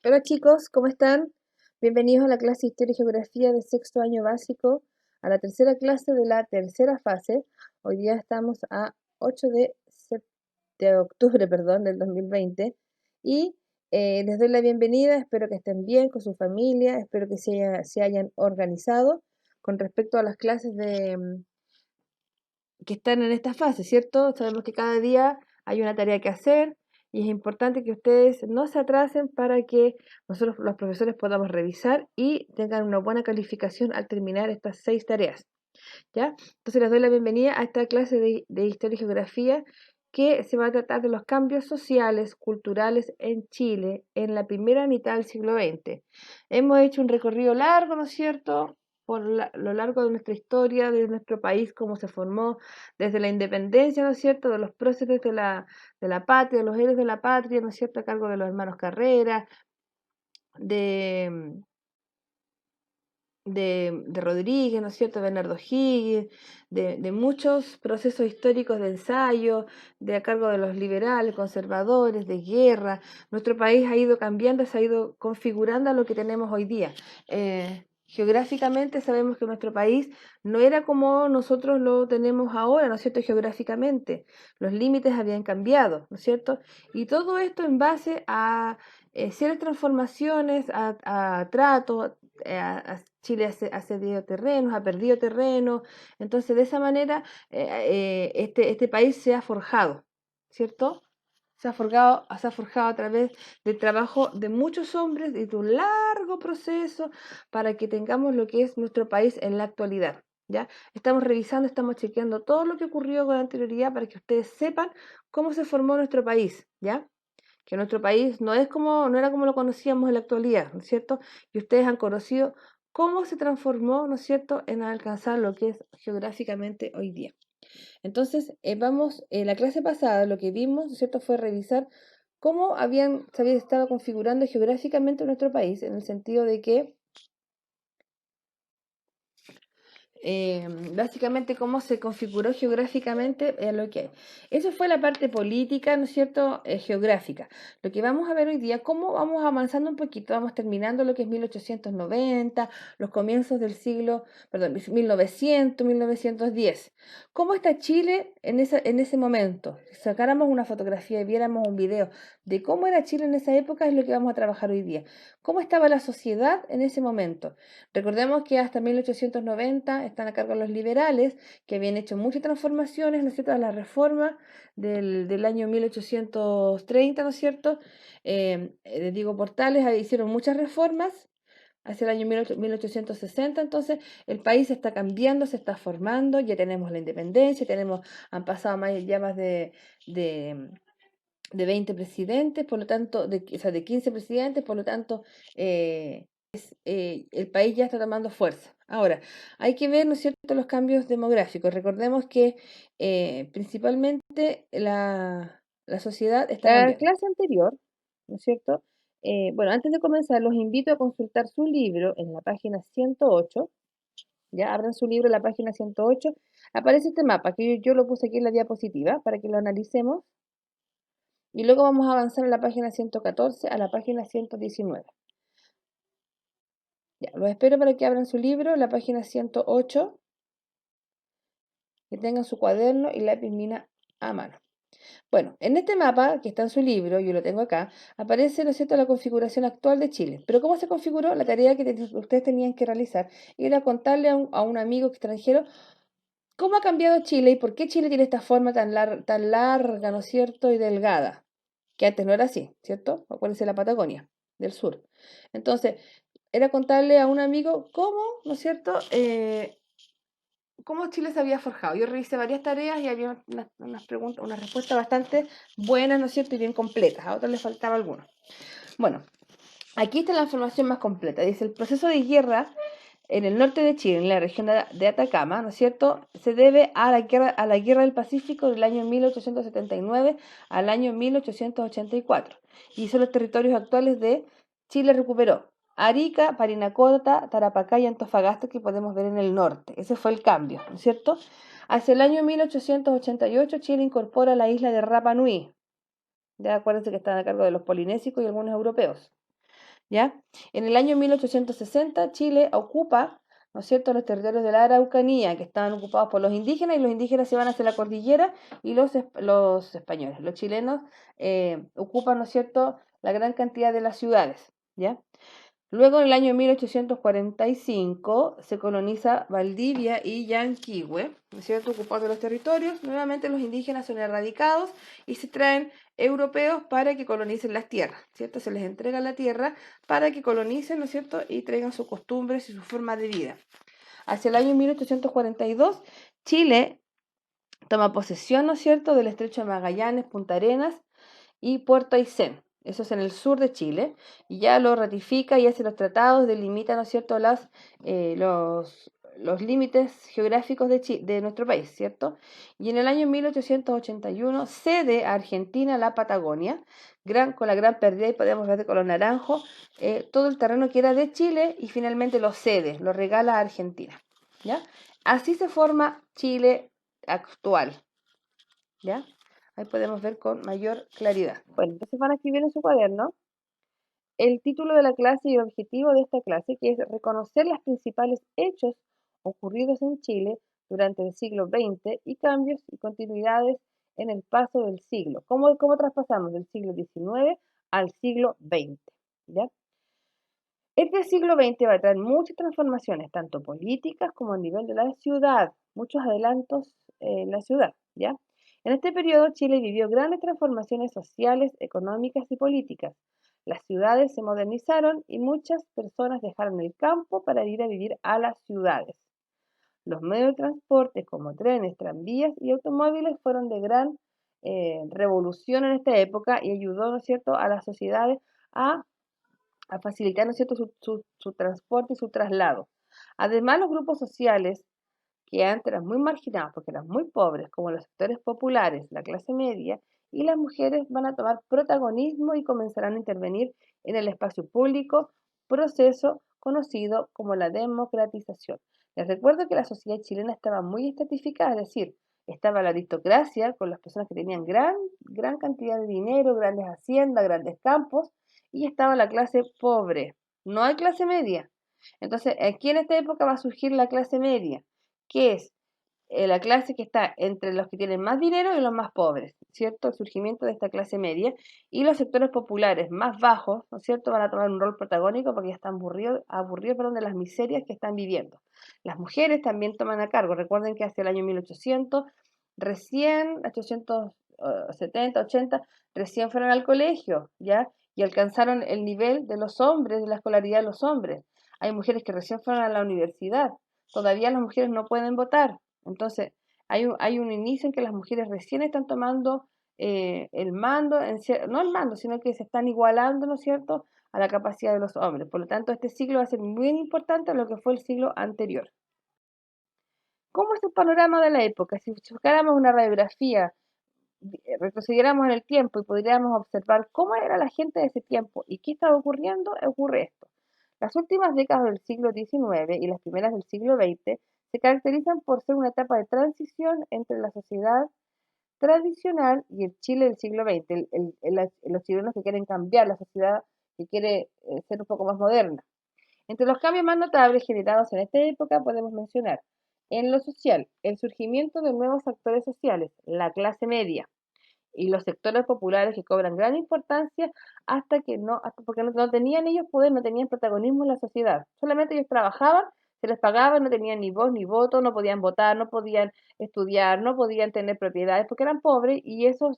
Hola chicos, ¿cómo están? Bienvenidos a la clase de Historia y Geografía de sexto año básico, a la tercera clase de la tercera fase. Hoy día estamos a 8 de octubre, perdón, del 2020 y les doy la bienvenida, espero que estén bien con su familia, espero que se hayan organizado con respecto a las clases que están en esta fase, ¿cierto? Sabemos que cada día hay una tarea que hacer y es importante que ustedes no se atrasen para que nosotros los profesores podamos revisar y tengan una buena calificación al terminar estas 6 tareas, ¿ya? Entonces les doy la bienvenida a esta clase de Historia y Geografía que se va a tratar de los cambios sociales, culturales en Chile en la primera mitad del siglo XX. Hemos hecho un recorrido largo, ¿no es cierto?, por lo largo de nuestra historia, de nuestro país, cómo se formó, desde la independencia, ¿no es cierto?, de los próceres de la patria, de los héroes de la patria, ¿no es cierto?, a cargo de los hermanos Carrera, de, de Rodríguez, ¿no es cierto?, de Bernardo Higgins, de muchos procesos históricos de ensayo, de a cargo de los liberales, conservadores, de guerra. Nuestro país ha ido cambiando, se ha ido configurando a lo que tenemos hoy día. Geográficamente sabemos que nuestro país no era como nosotros lo tenemos ahora, ¿no es cierto?, geográficamente. Los límites habían cambiado, ¿no es cierto? Y todo esto en base a ciertas transformaciones, a trato, Chile ha cedido terrenos, ha perdido terreno, entonces de esa manera este país se ha forjado, ¿cierto? Se ha forjado a través del trabajo de muchos hombres y de un largo proceso para que tengamos lo que es nuestro país en la actualidad, ¿ya? Estamos revisando, estamos chequeando todo lo que ocurrió con anterioridad para que ustedes sepan cómo se formó nuestro país, ¿ya? Que nuestro país no era como lo conocíamos en la actualidad, ¿no es cierto? Y ustedes han conocido cómo se transformó, ¿no es cierto?, en alcanzar lo que es geográficamente hoy día. Entonces, la clase pasada lo que vimos, ¿no es cierto?, fue revisar cómo se había estado configurando geográficamente nuestro país, en el sentido de que básicamente cómo se configuró geográficamente lo que hay. Eso fue la parte política, ¿no es cierto?, geográfica. Lo que vamos a ver hoy día, cómo vamos avanzando un poquito, vamos terminando lo que es 1890, los comienzos del siglo, perdón, 1900, 1910. ¿Cómo está Chile en ese momento? Si sacáramos una fotografía y viéramos un video de cómo era Chile en esa época, es lo que vamos a trabajar hoy día. ¿Cómo estaba la sociedad en ese momento? Recordemos que hasta 1890 están a cargo los liberales, que habían hecho muchas transformaciones, ¿no es cierto?, a la reforma del año 1830, ¿no es cierto? Diego Portales hicieron muchas reformas hacia el año 1860, entonces el país está cambiando, se está formando, ya tenemos la independencia, han pasado ya más de, de 20 presidentes, por lo tanto, o sea, de 15 presidentes, por lo tanto, el país ya está tomando fuerza. Ahora, hay que ver, ¿no es cierto?, los cambios demográficos. Recordemos que principalmente la sociedad está cambiando. La clase anterior, ¿no es cierto? Bueno, antes de comenzar, los invito a consultar su libro en la página 108. Ya abran su libro en la página 108. Aparece este mapa que yo lo puse aquí en la diapositiva para que lo analicemos. Y luego vamos a avanzar a la página 114 a la página 119. Ya, los espero para que abran su libro, la página 108, que tengan su cuaderno y lápiz mina a mano. Bueno, en este mapa que está en su libro, yo lo tengo acá, aparece, ¿no es cierto?, la configuración actual de Chile. Pero ¿cómo se configuró? La tarea que ustedes tenían que realizar era contarle a un amigo extranjero cómo ha cambiado Chile y por qué Chile tiene esta forma tan larga, ¿no es cierto?, y delgada, que antes no era así, ¿cierto? Acuérdense de la Patagonia del sur. Entonces, era contarle a un amigo cómo, ¿no es cierto?, cómo Chile se había forjado. Yo revisé varias tareas y había unas preguntas, unas respuestas bastante buenas, ¿no es cierto?, y bien completas. A otras les faltaba alguno. Bueno, aquí está la información más completa. Dice, el proceso de guerra en el norte de Chile, en la región de Atacama, ¿no es cierto?, se debe a la guerra del Pacífico del año 1879 al año 1884. Y son los territorios actuales de Chile recuperó. Arica, Parinacota, Tarapacá y Antofagasta, que podemos ver en el norte. Ese fue el cambio, ¿no es cierto? Hacia el año 1888 Chile incorpora la isla de Rapa Nui. Ya acuérdense que están a cargo de los polinésicos y algunos europeos. ¿ya? En el año 1860 Chile ocupa, ¿no es cierto?, los territorios de la Araucanía, que estaban ocupados por los indígenas, y los indígenas se van hacia la cordillera, y los españoles, los chilenos, ocupan, ¿no es cierto?, la gran cantidad de las ciudades, ¿ya? Luego, en el año 1845, se coloniza Valdivia y Yanquihue, ¿no es cierto?, ocupando los territorios. Nuevamente los indígenas son erradicados y se traen europeos para que colonicen las tierras, ¿cierto? Se les entrega la tierra para que colonicen, ¿no es cierto?, y traigan sus costumbres y su forma de vida. Hacia el año 1842, Chile toma posesión, ¿no es cierto?, del estrecho de Magallanes, Punta Arenas y Puerto Aysén. Eso es en el sur de Chile, y ya lo ratifica y hace los tratados, delimita, ¿no es cierto?, los límites geográficos de nuestro país, ¿cierto? Y en el año 1881 cede a Argentina la Patagonia, con la gran pérdida, y podemos ver de color naranjo, todo el terreno que era de Chile, y finalmente lo cede, lo regala a Argentina, ¿ya? Así se forma Chile actual, ¿ya? Ahí podemos ver con mayor claridad. Bueno, entonces van a escribir en su cuaderno el título de la clase y el objetivo de esta clase, que es reconocer los principales hechos ocurridos en Chile durante el siglo XX y cambios y continuidades en el paso del siglo. ¿Cómo traspasamos del siglo XIX al siglo XX? ¿Ya? Este siglo XX va a traer muchas transformaciones, tanto políticas como a nivel de la ciudad, muchos adelantos en la ciudad, ¿ya? En este periodo Chile vivió grandes transformaciones sociales, económicas y políticas. Las ciudades se modernizaron y muchas personas dejaron el campo para ir a vivir a las ciudades. Los medios de transporte como trenes, tranvías y automóviles fueron de gran revolución en esta época y ayudó, ¿no es cierto?, a las sociedades a facilitar, ¿no es cierto?, su transporte y su traslado. Además, los grupos sociales que antes eran muy marginados porque eran muy pobres, como los sectores populares, la clase media, y las mujeres van a tomar protagonismo y comenzarán a intervenir en el espacio público, proceso conocido como la democratización. Les recuerdo que la sociedad chilena estaba muy estratificada, es decir, estaba la aristocracia con las personas que tenían gran cantidad de dinero, grandes haciendas, grandes campos, y estaba la clase pobre. No hay clase media. Entonces, aquí en esta época va a surgir la clase media, que es la clase que está entre los que tienen más dinero y los más pobres, ¿cierto? El surgimiento de esta clase media, y los sectores populares más bajos, ¿no es cierto?, van a tomar un rol protagónico porque ya están aburridos, perdón, de las miserias que están viviendo. Las mujeres también toman a cargo. Recuerden que hacia el año 1800, recién, 870, 80, recién fueron al colegio, ¿ya? Y alcanzaron el nivel de los hombres, de la escolaridad de los hombres. Hay mujeres que recién fueron a la universidad. Todavía las mujeres no pueden votar. Entonces, hay un inicio en que las mujeres recién están tomando el mando, no el mando, sino que se están igualando, ¿no es cierto?, a la capacidad de los hombres. Por lo tanto, este siglo va a ser muy importante a lo que fue el siglo anterior. ¿Cómo es el panorama de la época? Si buscáramos una radiografía, retrocediéramos en el tiempo y podríamos observar cómo era la gente de ese tiempo y qué estaba ocurriendo, ocurre esto. Las últimas décadas del siglo XIX y las primeras del siglo XX se caracterizan por ser una etapa de transición entre la sociedad tradicional y el Chile del siglo XX, los chilenos que quieren cambiar la sociedad, que quiere ser un poco más moderna. Entre los cambios más notables generados en esta época podemos mencionar, en lo social, el surgimiento de nuevos actores sociales, la clase media, y los sectores populares que cobran gran importancia porque no tenían ellos poder, no tenían protagonismo en la sociedad. Solamente ellos trabajaban, se les pagaba, no tenían ni voz ni voto, no podían votar, no podían estudiar, no podían tener propiedades porque eran pobres, y eso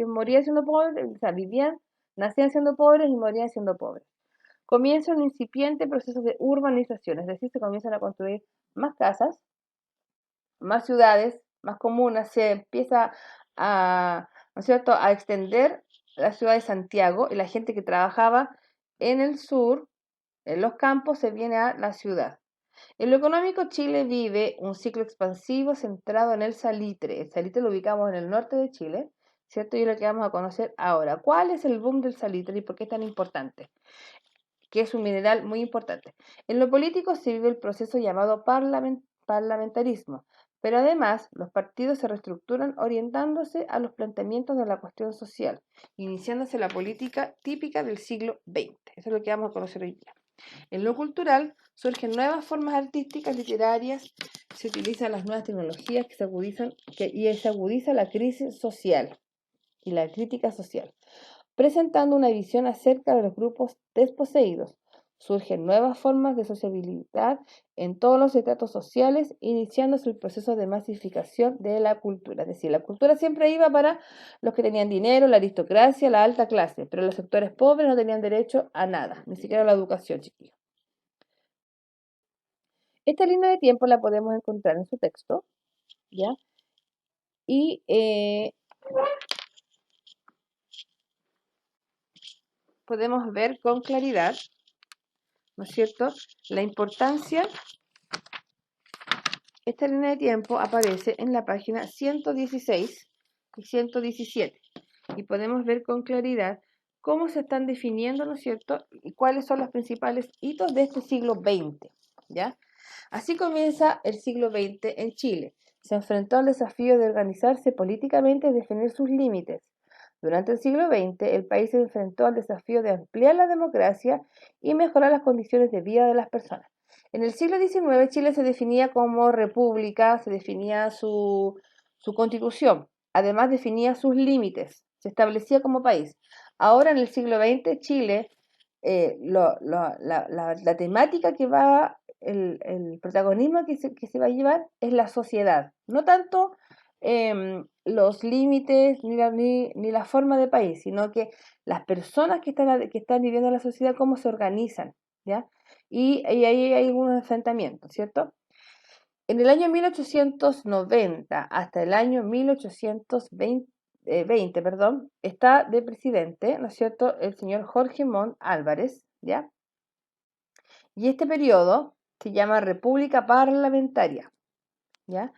morían siendo pobres, o sea, nacían siendo pobres y morían siendo pobres. Comienza un incipiente proceso de urbanización, es decir, se comienzan a construir más casas, más ciudades, más comunas, se empieza ¿no es cierto?, a extender la ciudad de Santiago, y la gente que trabajaba en el sur, en los campos, se viene a la ciudad. En lo económico, Chile vive un ciclo expansivo centrado en el salitre. El salitre lo ubicamos en el norte de Chile, ¿cierto? Y es lo que vamos a conocer ahora. ¿Cuál es el boom del salitre y por qué es tan importante? Que es un mineral muy importante. En lo político se vive el proceso llamado parlamentarismo. Pero además, los partidos se reestructuran orientándose a los planteamientos de la cuestión social, iniciándose la política típica del siglo XX. Eso es lo que vamos a conocer hoy día. En lo cultural surgen nuevas formas artísticas, literarias, se utilizan las nuevas tecnologías y se agudiza la crisis social y la crítica social, presentando una visión acerca de los grupos desposeídos. Surgen nuevas formas de sociabilidad en todos los estratos sociales, iniciándose el proceso de masificación de la cultura. Es decir, la cultura siempre iba para los que tenían dinero, la aristocracia, la alta clase, pero los sectores pobres no tenían derecho a nada, ni siquiera a la educación, chiquillos. Esta línea de tiempo la podemos encontrar en su texto, ¿ya? Y podemos ver con claridad, ¿no es cierto?, la importancia. Esta línea de tiempo aparece en la página 116 y 117 y podemos ver con claridad cómo se están definiendo, ¿no es cierto?, y cuáles son los principales hitos de este siglo XX, ¿ya? Así comienza el siglo XX en Chile. Se enfrentó al desafío de organizarse políticamente y definir sus límites. Durante el siglo XX, el país se enfrentó al desafío de ampliar la democracia y mejorar las condiciones de vida de las personas. En el siglo XIX, Chile se definía como república, se definía su constitución, además definía sus límites, se establecía como país. Ahora, en el siglo XX, Chile, la temática que va, el protagonismo que se va a llevar es la sociedad, no tanto los límites ni la forma de país, sino que las personas que están viviendo en la sociedad, cómo se organizan, ¿ya? Y ahí hay algunos enfrentamientos, ¿cierto? En el año 1890 hasta el año 1820, perdón, está de presidente, ¿no es cierto?, el señor Jorge Montt Álvarez, ¿ya? Y este periodo se llama República Parlamentaria, ¿ya?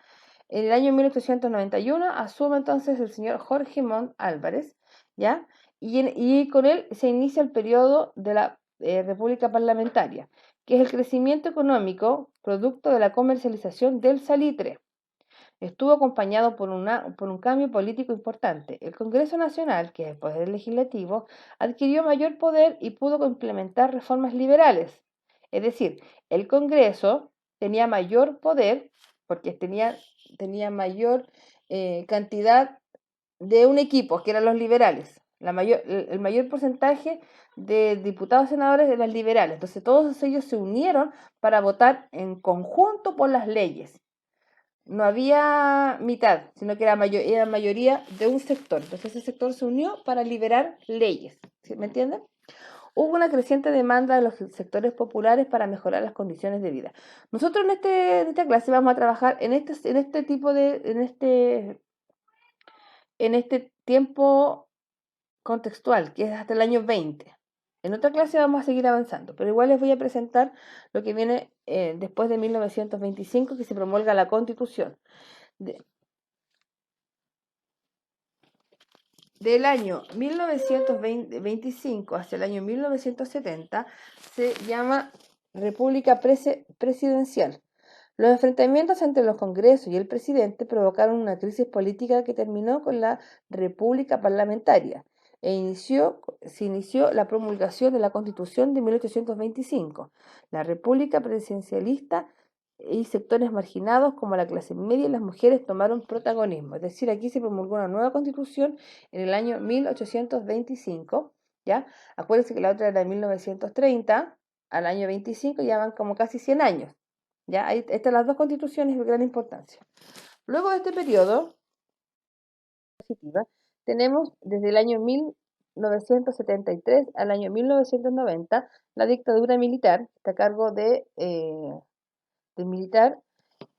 En el año 1891 asume entonces el señor Jorge Montt Álvarez, ¿ya? Y con él se inicia el periodo de la República Parlamentaria, que es el crecimiento económico producto de la comercialización del salitre. Estuvo acompañado por un cambio político importante. El Congreso Nacional, que es el poder legislativo, adquirió mayor poder y pudo implementar reformas liberales. Es decir, el Congreso tenía mayor poder porque tenía mayor cantidad de un equipo, que eran los liberales. El mayor porcentaje de diputados y senadores eran liberales. Entonces todos ellos se unieron para votar en conjunto por las leyes. No había mitad, sino que era mayoría de un sector. Entonces ese sector se unió para liberar leyes. ¿Sí? ¿Me entienden? Hubo una creciente demanda de los sectores populares para mejorar las condiciones de vida. Nosotros en esta clase vamos a trabajar en este tiempo contextual, que es hasta el año 20. En otra clase vamos a seguir avanzando, pero igual les voy a presentar lo que viene después de 1925, que se promulga la Constitución. Del año 1925 hasta el año 1970 se llama República Presidencial. Los enfrentamientos entre los congresos y el presidente provocaron una crisis política que terminó con la República Parlamentaria se inició la promulgación de la Constitución de 1825. La República Presidencialista y sectores marginados como la clase media y las mujeres tomaron protagonismo. Es decir, aquí se promulgó una nueva constitución en el año 1825, ¿ya? Acuérdense que la otra era de 1930 al año 25, ya van como casi 100 años, ¿ya? Ahí están las dos constituciones de gran importancia. Luego de este periodo, positiva, tenemos desde el año 1973 al año 1990 la dictadura militar, está a cargo del militar.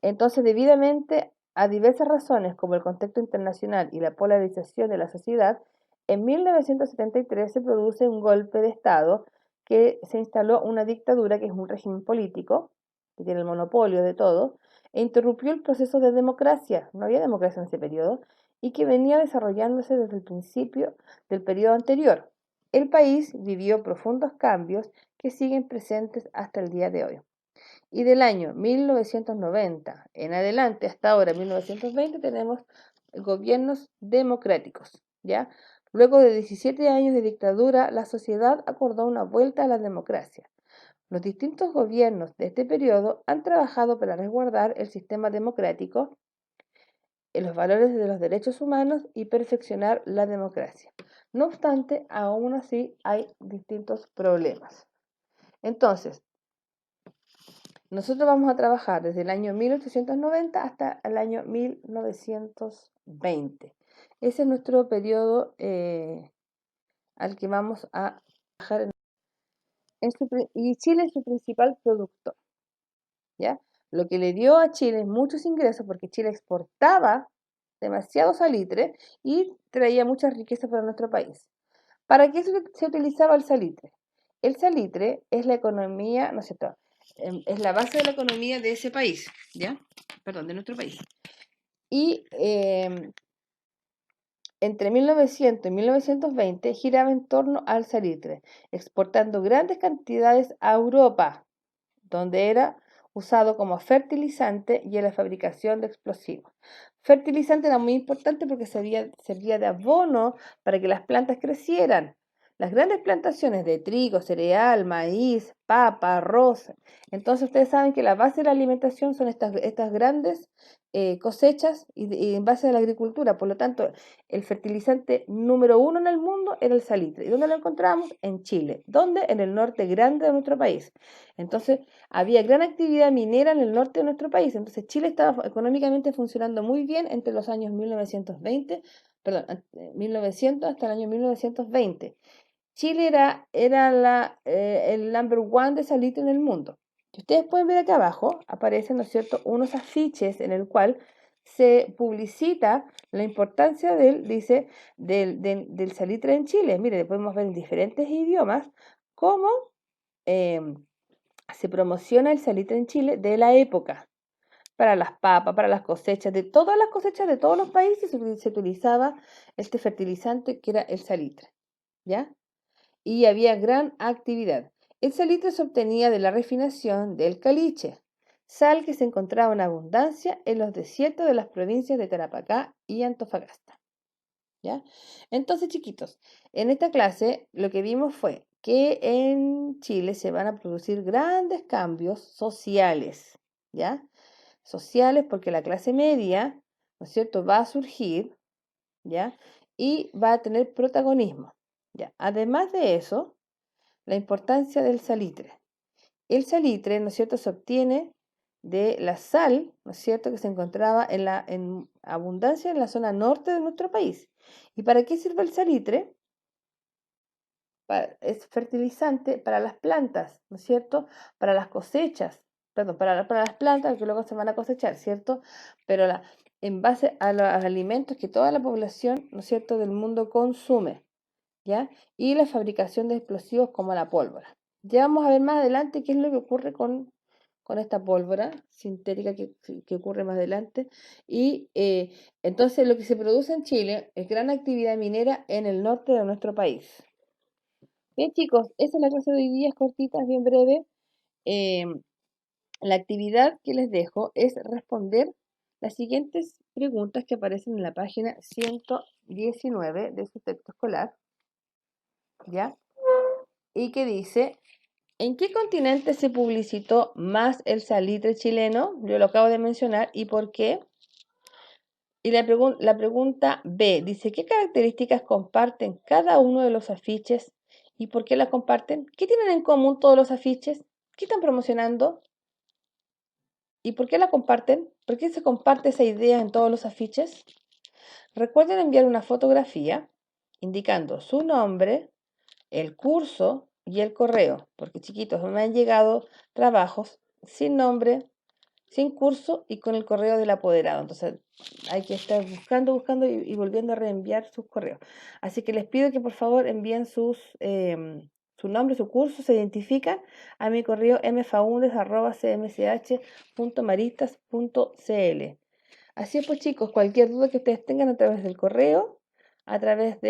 Entonces, debidamente a diversas razones, como el contexto internacional y la polarización de la sociedad, en 1973 se produce un golpe de Estado que se instaló una dictadura, que es un régimen político, que tiene el monopolio de todo, e interrumpió el proceso de democracia. No había democracia en ese periodo, y que venía desarrollándose desde el principio del periodo anterior. El país vivió profundos cambios que siguen presentes hasta el día de hoy. Y del año 1990 en adelante, hasta ahora, 1920, tenemos gobiernos democráticos, ¿ya? Luego de 17 años de dictadura, la sociedad acordó una vuelta a la democracia. Los distintos gobiernos de este periodo han trabajado para resguardar el sistema democrático, los valores de los derechos humanos y perfeccionar la democracia. No obstante, aún así hay distintos problemas. Entonces, nosotros vamos a trabajar desde el año 1890 hasta el año 1920. Ese es nuestro periodo al que vamos a trabajar. Y Chile es su principal productor, ¿ya? Lo que le dio a Chile muchos ingresos porque Chile exportaba demasiado salitre y traía muchas riquezas para nuestro país. ¿Para qué se utilizaba el salitre? El salitre es la economía, ¿no es cierto? Es la base de la economía de ese país, ¿ya? Perdón, de nuestro país. Y entre 1900 y 1920 giraba en torno al salitre, exportando grandes cantidades a Europa, donde era usado como fertilizante y en la fabricación de explosivos. Fertilizante era muy importante porque servía de abono para que las plantas crecieran. Las grandes plantaciones de trigo, cereal, maíz, papa, arroz. Entonces ustedes saben que la base de la alimentación son estas grandes cosechas y en base a la agricultura. Por lo tanto, el fertilizante número uno en el mundo era el salitre. ¿Y dónde lo encontramos? En Chile. ¿Dónde? En el norte grande de nuestro país. Entonces, había gran actividad minera en el norte de nuestro país. Entonces, Chile estaba económicamente funcionando muy bien entre los años 1900 hasta el año 1920. Chile era el number one de salitre en el mundo. Y ustedes pueden ver acá abajo, aparecen, ¿no es cierto?, unos afiches en el cual se publicita la importancia del salitre en Chile. Mire, podemos ver en diferentes idiomas cómo se promociona el salitre en Chile de la época. Para las papas, para las cosechas, de todas las cosechas de todos los países se utilizaba este fertilizante que era el salitre, ¿ya? Y había gran actividad. El salitre se obtenía de la refinación del caliche, sal que se encontraba en abundancia en los desiertos de las provincias de Tarapacá y Antofagasta, ¿ya? Entonces, chiquitos, en esta clase lo que vimos fue que en Chile se van a producir grandes cambios sociales, ¿ya? Sociales porque la clase media, ¿no es cierto?, va a surgir, ¿ya? Y va a tener protagonismo, ¿ya? Además de eso, la importancia del salitre. El salitre, ¿no es cierto?, se obtiene de la sal, ¿no es cierto?, que se encontraba en abundancia en la zona norte de nuestro país. ¿Y para qué sirve el salitre? Es fertilizante para las plantas, ¿no es cierto? Para las cosechas, perdón, para las plantas que luego se van a cosechar, ¿cierto? Pero en base a los alimentos que toda la población, ¿no es cierto?, del mundo consume, ¿ya? Y la fabricación de explosivos como la pólvora. Ya vamos a ver más adelante qué es lo que ocurre con esta pólvora sintética que ocurre más adelante. Y entonces lo que se produce en Chile es gran actividad minera en el norte de nuestro país. Bien, chicos, esa es la clase de hoy día, es cortita, es bien breve. Em, la actividad que les dejo es responder las siguientes preguntas que aparecen en la página 119 de su texto escolar, ¿ya? Y que dice, ¿en qué continente se publicitó más el salitre chileno? Yo lo acabo de mencionar, ¿y por qué? Y la pregunta B dice, ¿qué características comparten cada uno de los afiches y por qué las comparten? ¿Qué tienen en común todos los afiches? ¿Qué están promocionando? ¿Y por qué la comparten? ¿Por qué se comparte esa idea en todos los afiches? Recuerden enviar una fotografía indicando su nombre, el curso y el correo, porque chiquitos, me han llegado trabajos sin nombre, sin curso y con el correo del apoderado. Entonces hay que estar buscando y volviendo a reenviar sus correos. Así que les pido que por favor envíen su nombre, su curso, se identifican a mi correo mfaundes@cmch.maristas.cl. Así es pues chicos, cualquier duda que ustedes tengan a través del correo, a través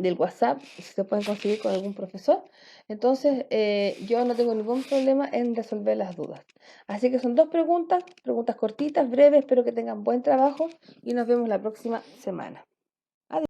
del WhatsApp, si se pueden conseguir con algún profesor. Entonces, yo no tengo ningún problema en resolver las dudas. Así que son dos preguntas, preguntas cortitas, breves, espero que tengan buen trabajo y nos vemos la próxima semana.